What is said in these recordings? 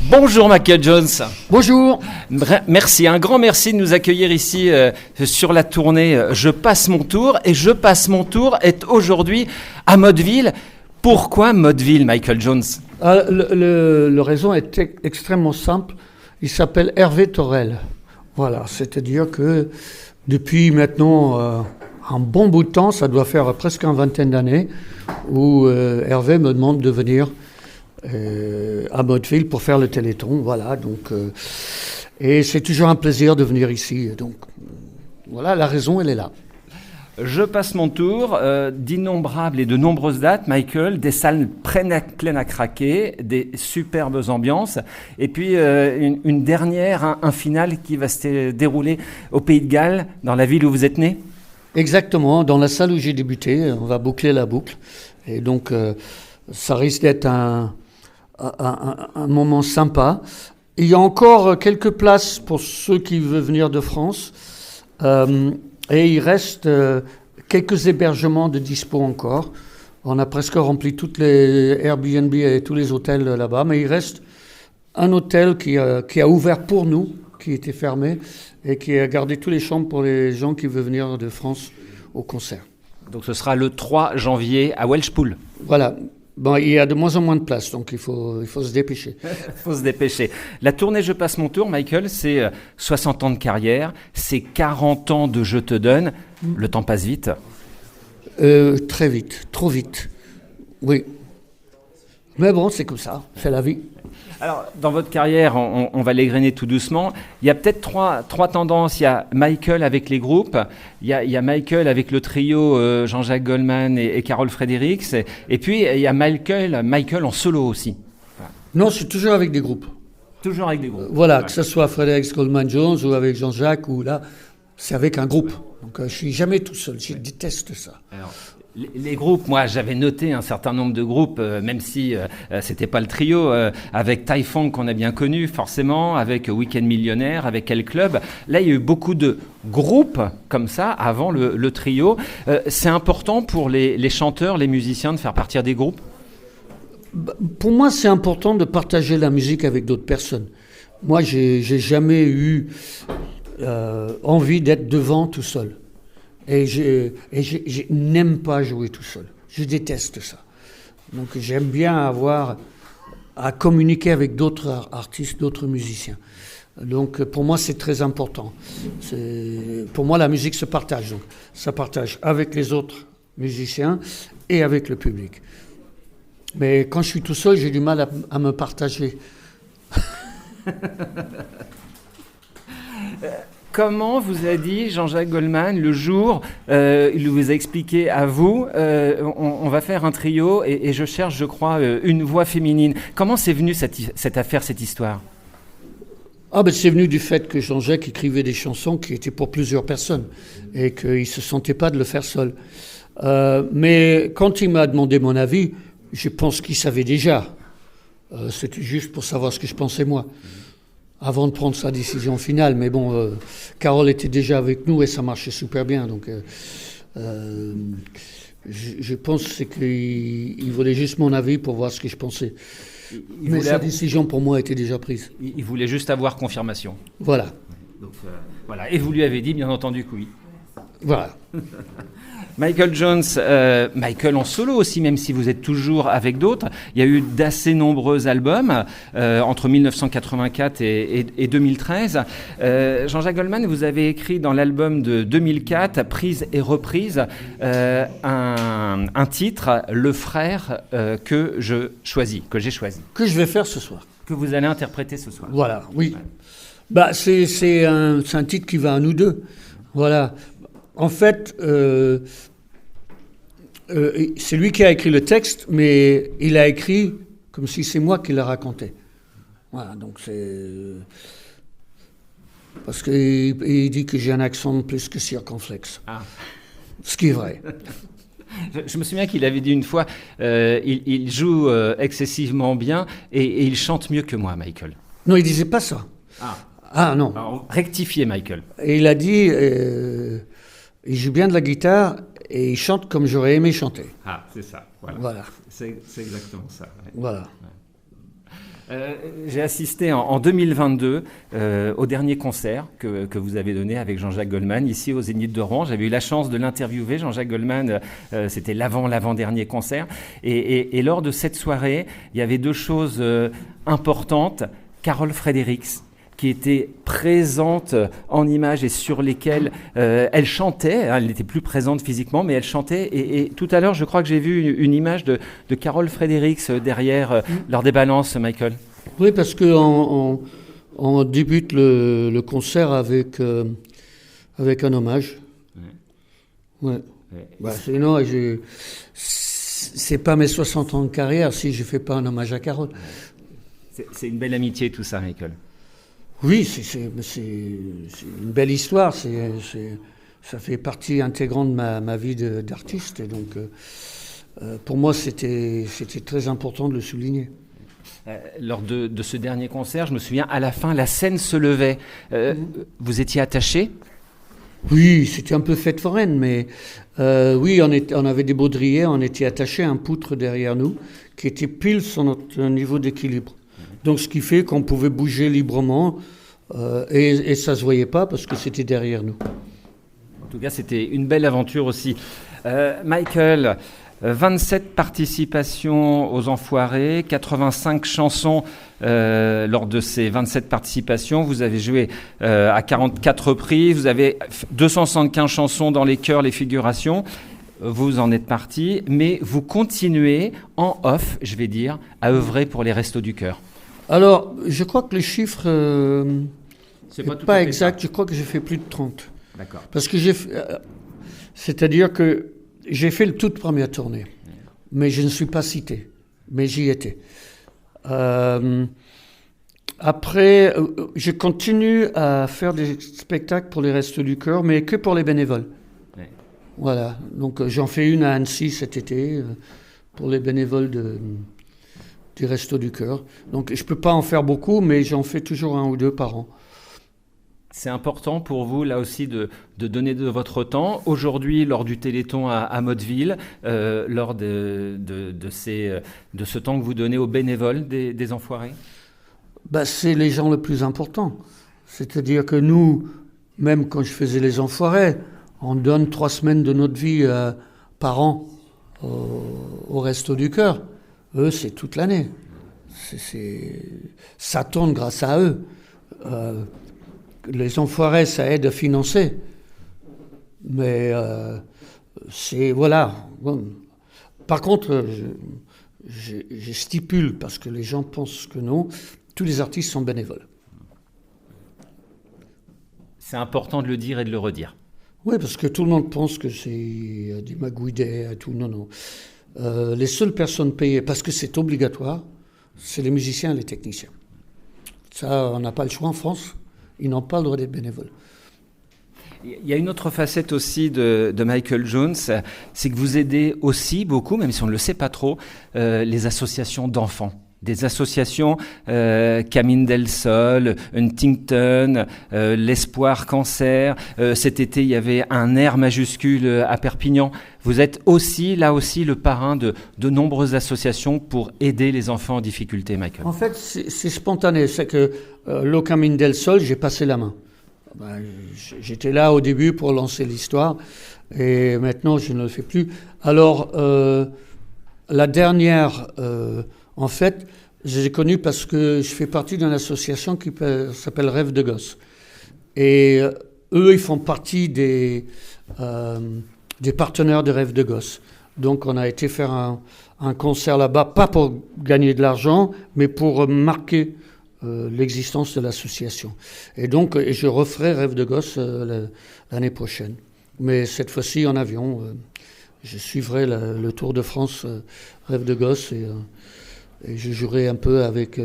Bonjour Michael Jones. Bonjour. Merci, un grand merci de nous accueillir ici sur la tournée Je passe mon tour. Et Je passe mon tour est aujourd'hui à Motteville. Pourquoi Motteville, Michael Jones? Le raison est extrêmement simple. Il s'appelle Hervé Torel. Voilà, c'est-à-dire que depuis maintenant un bon bout de temps, ça doit faire presque une vingtaine d'années, où Hervé me demande de venir à Motteville pour faire le Téléthon. Voilà, donc, et c'est toujours un plaisir de venir ici. Donc voilà, la raison, elle est là. Je passe mon tour, d'innombrables et de nombreuses dates, Michael, des salles pleines à craquer, des superbes ambiances, et puis une dernière, un final qui va se dérouler au Pays de Galles, dans la ville où vous êtes né. Exactement, dans la salle où j'ai débuté, on va boucler la boucle, et donc ça risque d'être un moment sympa. Il y a encore quelques places pour ceux qui veulent venir de France. Et il reste quelques hébergements de dispo encore. On a presque rempli toutes les Airbnb et tous les hôtels là-bas, mais il reste un hôtel qui a ouvert pour nous, qui était fermé, et qui a gardé tous les chambres pour les gens qui veulent venir de France au concert. Donc ce sera le 3 janvier à Welshpool. Voilà. Bon, il y a de moins en moins de place, donc il faut se dépêcher. Il faut se dépêcher. La tournée Je passe mon tour, Michael, c'est 60 ans de carrière, c'est 40 ans de Je te donne. Le temps passe vite. Très vite, trop vite. Oui. Mais bon, c'est comme ça, c'est la vie. Alors, dans votre carrière, on va l'égrener tout doucement. Il y a peut-être trois tendances. Il y a Michael avec les groupes, il y a Michael avec le trio Jean-Jacques Goldman et Carole Fredericks, et puis il y a Michael en solo aussi. Voilà. Non, c'est toujours avec des groupes. Toujours avec des groupes. Voilà, ouais. Que ce soit Fredericks, Goldman Jones ou avec Jean-Jacques, ou là, c'est avec un groupe. Donc je suis jamais tout seul, je déteste ça. Alors, les groupes, moi j'avais noté un certain nombre de groupes, même si c'était pas le trio, avec Typhon qu'on a bien connu forcément, avec Weekend Millionnaire, avec quel club. Là il y a eu beaucoup de groupes comme ça avant le trio. C'est important pour les chanteurs, les musiciens de faire partir des groupes? Pour moi c'est important de partager la musique avec d'autres personnes. Moi j'ai jamais eu envie d'être devant tout seul. Et je n'aime pas jouer tout seul. Je déteste ça. Donc j'aime bien avoir à communiquer avec d'autres artistes, d'autres musiciens. Donc pour moi c'est très important. Pour moi la musique se partage. Donc ça partage avec les autres musiciens et avec le public. Mais quand je suis tout seul, j'ai du mal à me partager. Comment vous a dit Jean-Jacques Goldman le jour, il vous a expliqué à vous, on va faire un trio et je cherche, je crois, une voix féminine. Comment c'est venu cette affaire, cette histoire? C'est venu du fait que Jean-Jacques écrivait des chansons qui étaient pour plusieurs personnes et qu'il ne se sentait pas de le faire seul. Mais quand il m'a demandé mon avis, je pense qu'il savait déjà. C'était juste pour savoir ce que je pensais moi, avant de prendre sa décision finale. Mais bon, Carole était déjà avec nous et ça marchait super bien. Donc, je pense qu'il voulait juste mon avis pour voir ce que je pensais. Mais sa décision pour moi était déjà prise. Il voulait juste avoir confirmation. Voilà. Donc, voilà. Et vous lui avez dit, bien entendu, que oui. Voilà. Michael Jones, Michael en solo aussi, même si vous êtes toujours avec d'autres. Il y a eu d'assez nombreux albums entre 1984 et 2013. Jean-Jacques Goldman, vous avez écrit dans l'album de 2004, Prise et reprise, un titre, Le frère que j'ai choisi. Que je vais faire ce soir. Que vous allez interpréter ce soir. Voilà, oui. C'est un titre qui va à nous deux. Voilà. En fait, c'est lui qui a écrit le texte, mais il a écrit comme si c'est moi qui l'ai raconté. Voilà, donc c'est... Parce qu'il dit que j'ai un accent plus que circonflexe. Ah. Ce qui est vrai. Je me souviens qu'il avait dit une fois, il joue excessivement bien et il chante mieux que moi, Michael. Non, il disait pas ça. Ah non. Alors, rectifiez, Michael. Et il a dit... il joue bien de la guitare et il chante comme j'aurais aimé chanter. Ah, c'est ça. Voilà. C'est exactement ça. Ouais. Voilà. J'ai assisté en 2022 au dernier concert que vous avez donné avec Jean-Jacques Goldman ici au Zénith de Rouen. J'avais eu la chance de l'interviewer. Jean-Jacques Goldman, c'était l'avant-dernier concert. Et lors de cette soirée, il y avait deux choses importantes. Carol Fredericks, qui était présente en images et sur lesquelles elle chantait. Elle n'était plus présente physiquement, mais elle chantait. Et tout à l'heure, je crois que j'ai vu une image de Carol Fredericks derrière lors des balances, Michael. Oui, parce qu'on on débute le concert avec un hommage. Ouais. Bah, sinon, c'est pas mes 60 ans de carrière si je fais pas un hommage à Carole. C'est une belle amitié tout ça, Michael. Oui, c'est une belle histoire. Ça fait partie intégrante de ma vie d'artiste. Et donc, pour moi, c'était très important de le souligner. Lors de ce dernier concert, je me souviens, à la fin, la scène se levait. Vous étiez attaché ? Oui, c'était un peu fête foraine, mais oui, on avait des baudriers, on était attaché à un poutre derrière nous qui était pile sur notre niveau d'équilibre. Donc, ce qui fait qu'on pouvait bouger librement et ça ne se voyait pas parce que c'était derrière nous. En tout cas, c'était une belle aventure aussi. Michael, 27 participations aux Enfoirés, 85 chansons lors de ces 27 participations. Vous avez joué à 44 reprises, vous avez 275 chansons dans les chœurs, les figurations. Vous en êtes parti, mais vous continuez en off, je vais dire, à œuvrer pour les Restos du Cœur. Alors, je crois que les chiffres c'est pas exact. Je crois que j'ai fait plus de 30. D'accord. Parce que c'est-à-dire que j'ai fait le toute première tournée, mais je ne suis pas cité, mais j'y étais. Après, je continue à faire des spectacles pour les Restos du Cœur, mais que pour les bénévoles. Ouais. Voilà. Donc, j'en fais une à Annecy cet été pour les bénévoles des Restos du Cœur. Donc, je ne peux pas en faire beaucoup, mais j'en fais toujours 1 ou 2 par an. C'est important pour vous, là aussi, de donner de votre temps. Aujourd'hui, lors du Téléthon à Motteville, lors de ce temps que vous donnez aux bénévoles des Enfoirés ? C'est les gens le plus important. C'est-à-dire que nous, même quand je faisais les Enfoirés, on donne 3 semaines de notre vie par an au Restos du Cœur. Eux, c'est toute l'année. Ça tourne grâce à eux. Les Enfoirés, ça aide à financer. Mais voilà. Par contre, je stipule, parce que les gens pensent que non, tous les artistes sont bénévoles. C'est important de le dire et de le redire. Oui, parce que tout le monde pense que c'est des magouilles et tout. Non, non. Les seules personnes payées, parce que c'est obligatoire, c'est les musiciens et les techniciens. Ça, on n'a pas le choix en France. Ils n'ont pas le droit d'être bénévoles. Il y a une autre facette aussi de Michael Jones, c'est que vous aidez aussi beaucoup, même si on ne le sait pas trop, les associations d'enfants. Des associations Camine del Sol, Huntington, l'Espoir Cancer. Cet été, il y avait un R majuscule à Perpignan. Vous êtes aussi, là aussi, le parrain de nombreuses associations pour aider les enfants en difficulté, Michael. En fait, c'est spontané. C'est que le Camine del Sol, j'ai passé la main. J'étais là au début pour lancer l'histoire et maintenant, je ne le fais plus. Alors, la dernière... en fait, je l'ai connu parce que je fais partie d'une association qui s'appelle Rêve de Gosse. Et eux, ils font partie des partenaires de Rêve de Gosse. Donc, on a été faire un concert là-bas, pas pour gagner de l'argent, mais pour marquer l'existence de l'association. Et donc, je referai Rêve de Gosse l'année prochaine. Mais cette fois-ci en avion. Je suivrai le Tour de France Rêve de Gosse et je jouerai un peu avec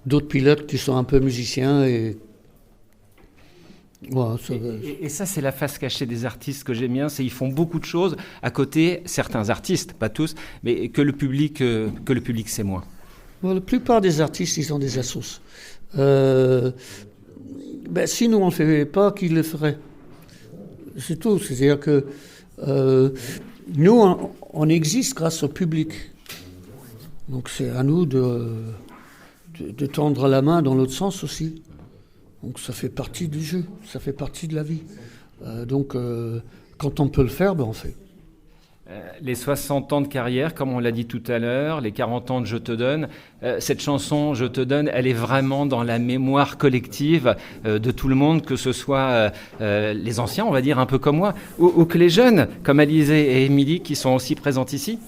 d'autres pilotes qui sont un peu musiciens. Voilà, et ça, c'est la face cachée des artistes que j'aime bien, c'est qu'ils font beaucoup de choses à côté, certains artistes, pas tous, mais que le public sait moins. Bon, la plupart des artistes, ils ont des assos. Si nous, on ne le fait pas, qui le ferait ? C'est tout. C'est-à-dire que nous, on existe grâce au public. Donc c'est à nous de de tendre la main dans l'autre sens aussi. Donc ça fait partie du jeu, ça fait partie de la vie. Donc quand on peut le faire, ben on fait. Les 60 ans de carrière, comme on l'a dit tout à l'heure, les 40 ans de Je te donne, cette chanson Je te donne, elle est vraiment dans la mémoire collective de tout le monde, que ce soit les anciens, on va dire un peu comme moi, ou que les jeunes, comme Alizé et Émilie, qui sont aussi présentes ici.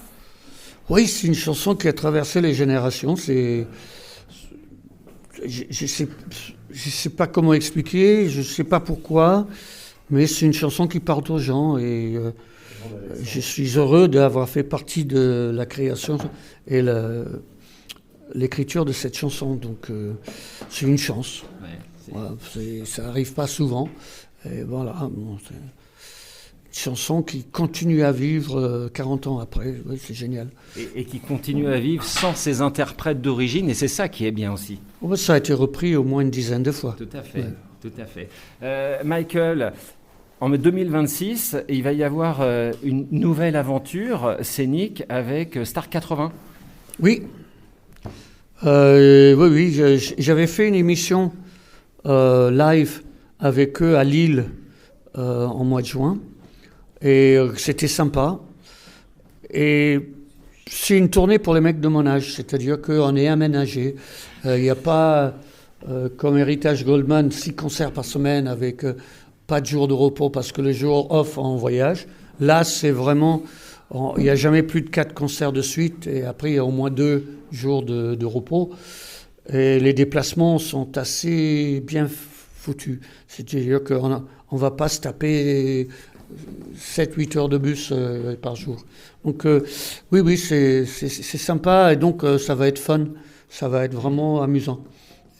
Oui, c'est une chanson qui a traversé les générations. Je sais pas comment expliquer, je sais pas pourquoi, mais c'est une chanson qui parle aux gens et je suis heureux d'avoir fait partie de la création et l'écriture de cette chanson. Donc c'est une chance. Ouais, voilà, ça arrive pas souvent. Et voilà, bon, c'est une chanson qui continue à vivre 40 ans après. Oui, c'est génial. Et qui continue à vivre sans ses interprètes d'origine, et c'est ça qui est bien aussi. Ouais, ça a été repris au moins une dizaine de fois. Tout à fait, ouais. Tout à fait. Michael, en 2026, il va y avoir une nouvelle aventure scénique avec Star 80. Oui. Oui, j'avais fait une émission live avec eux à Lille en mois de juin. Et c'était sympa. Et c'est une tournée pour les mecs de mon âge, c'est-à-dire qu'on est aménagé. Il n'y a pas, comme Héritage Goldman, 6 concerts par semaine avec pas de jour de repos parce que le jour off en voyage. Là, c'est vraiment, il n'y a jamais plus de 4 concerts de suite et après, il y a au moins 2 jours de repos. Et les déplacements sont assez bien foutus. C'est-à-dire qu'on ne va pas se taper 7-8 heures de bus par jour. Donc oui, c'est sympa et donc ça va être fun, ça va être vraiment amusant.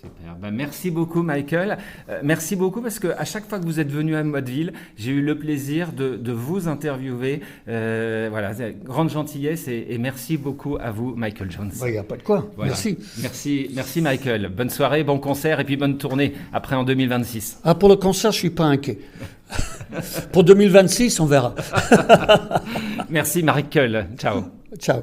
Super. Ben, merci beaucoup Michael. Merci beaucoup parce qu'à chaque fois que vous êtes venu à Motteville, j'ai eu le plaisir de vous interviewer. Voilà, grande gentillesse et merci beaucoup à vous Michael Jones. Il n'y a pas de quoi, voilà. Merci Michael. Bonne soirée, bon concert et puis bonne tournée après en 2026. Ah, pour le concert, je ne suis pas inquiet. Pour 2026, on verra. Merci Michael. Ciao. Ciao.